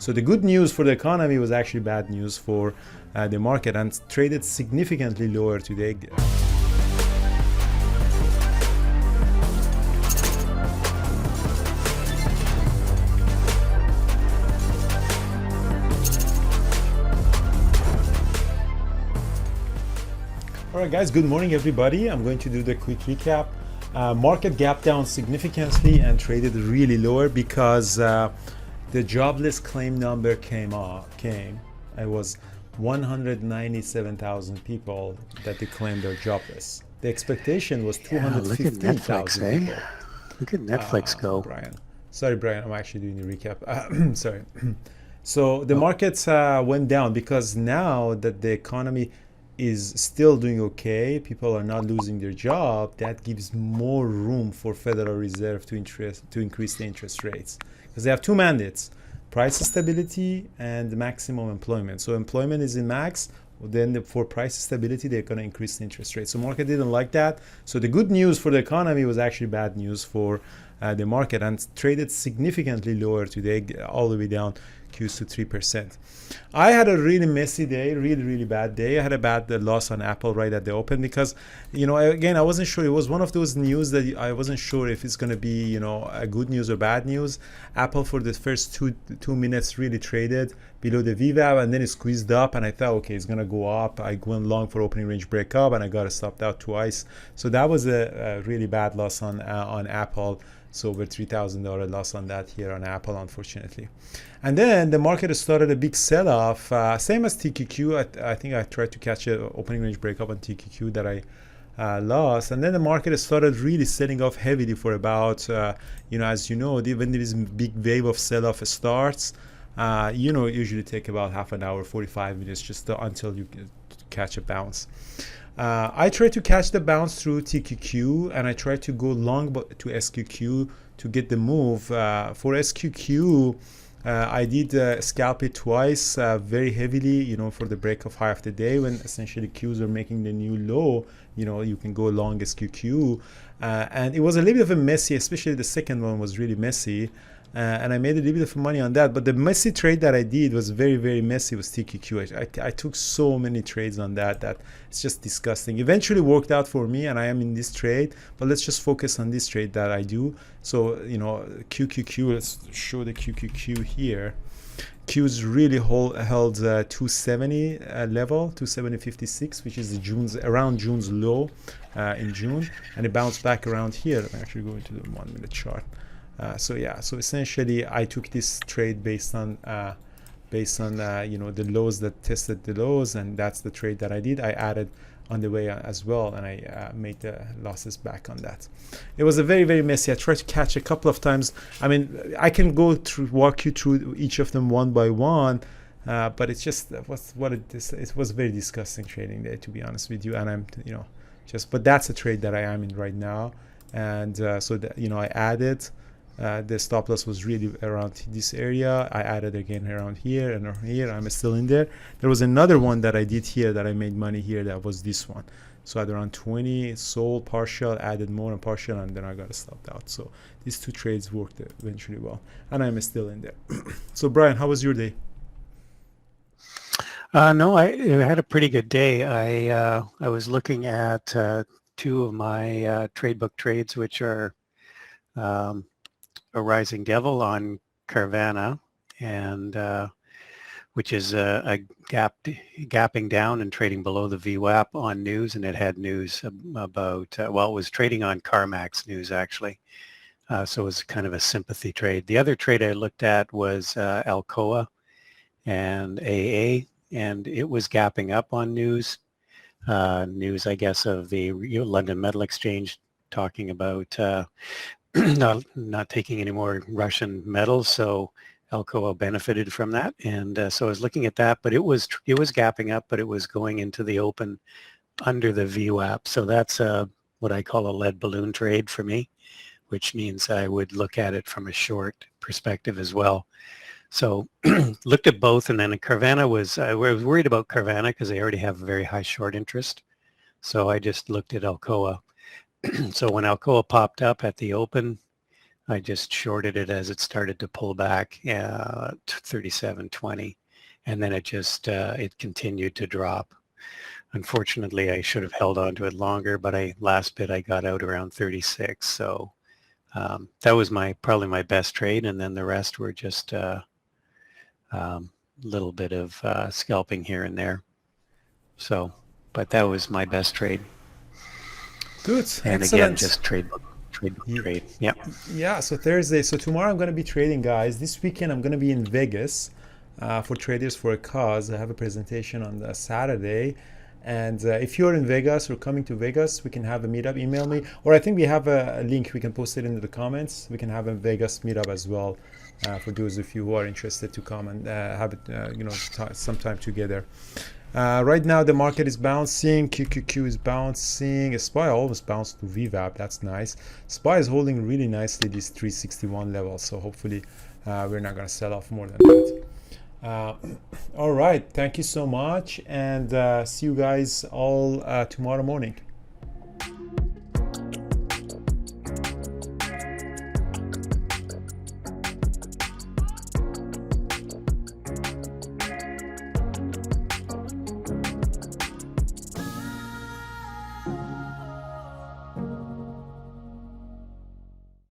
So the good news for the economy was actually bad news for the market, and traded significantly lower today. All right, guys, good morning, everybody. I'm going to do the quick recap. Market gap down significantly and traded really lower because the jobless claim number came. It was 197,000 people that declared they're jobless. The expectation was 215,000 people. Look at Netflix go. Brian. Sorry, Brian, I'm actually doing the recap. Sorry. So the markets went down because now that the economy is still doing okay, people are not losing their job, that gives more room for Federal Reserve to increase the interest rates. Because they have two mandates, price stability and maximum employment. So employment is in max, then for price stability, they're going to increase the interest rate. So market didn't like that. So the good news for the economy was actually bad news for the market, and traded significantly lower today, all the way down close to 3%. I had a really messy day, really bad day. I had a bad loss on Apple right at the open because, again, I wasn't sure. It was one of those news that I wasn't sure if it's going to be, a good news or bad news. Apple for the first two minutes really traded below the VWAP, and then it squeezed up, and I thought, okay, it's going to go up. I went long for opening range breakup, and I got stopped out twice. So that was a really bad loss on Apple. So over $3,000 loss on that here on Apple, unfortunately. And then the market started a big sell-off, same as TQQ. I think I tried to catch an opening range breakup on TQQ that I lost. And then the market started really selling off heavily for about, as you know, when this big wave of sell-off starts, it usually take about half an hour, 45 minutes just until you catch a bounce. I tried to catch the bounce through TQQ, and I tried to go long to SQQ to get the move. For SQQ, I did scalp it twice very heavily, for the break of high of the day when essentially Qs are making the new low. You can go long SQQ. And it was a little bit of a messy, especially the second one was really messy. And I made a little bit of money on that. But the messy trade that I did was very messy, was TQQ. I took so many trades on that it's just disgusting. Eventually worked out for me, and I am in this trade. But let's just focus on this trade that I do. So, QQQ, let's show the QQQ here. Q's really held 270 level, 270.56, which is around June's low in June. And it bounced back around here. I'm actually going to the 1 minute chart. So essentially I took this trade based on the lows that tested the lows, and that's the trade that I did. I added on the way as well, and I made the losses back on that. It was a very messy. I tried to catch a couple of times. I mean, I can walk you through each of them one by one, but it's just it was very disgusting trading day, to be honest with you. And I'm but that's a trade that I am in right now, and so that I added. The stop loss was really around this area. I added again around here and here. I'm still in there. There was another one that I did here that I made money here. That was this one. So at around 20, sold partial, added more and partial, and then I got stopped out. So these two trades worked eventually well, and I'm still in there. So Brian, how was your day? No, I had a pretty good day. I was looking at two of my trade book trades, which are a rising devil on Carvana, and which is a gapping down and trading below the VWAP on news, and it had news about it was trading on CarMax news actually, so it was kind of a sympathy trade. The other trade I looked at was Alcoa and AA, and it was gapping up on news, I guess, of the London Metal Exchange talking about not taking any more Russian metals, so Alcoa benefited from that, and so I was looking at that. But it was gapping up, but it was going into the open under the VWAP. So that's what I call a lead balloon trade for me, which means I would look at it from a short perspective as well. So looked at both, and then Carvana was I was worried about Carvana because they already have a very high short interest. So I just looked at Alcoa. So when Alcoa popped up at the open, I just shorted it as it started to pull back, 37.20, and then it just it continued to drop. Unfortunately, I should have held on to it longer, but last bit I got out around 36. So that was probably my best trade, and then the rest were just little bit of scalping here and there. So, but that was my best trade. Good, And excellent. again, just trade. Yeah. Yeah, so Thursday. So tomorrow I'm going to be trading, guys. This weekend I'm going to be in Vegas for Traders for a Cause. I have a presentation on the Saturday. And if you're in Vegas or coming to Vegas, we can have a meetup. Email me. Or I think we have a link. We can post it into the comments. We can have a Vegas meetup as well for those of you who are interested to come and have it, some time together. Right now the market is bouncing. QQQ is bouncing. SPY almost bounced to VWAP. That's nice. SPY is holding really nicely this 361 level. So hopefully we're not going to sell off more than that. All right. Thank you so much. And see you guys all tomorrow morning.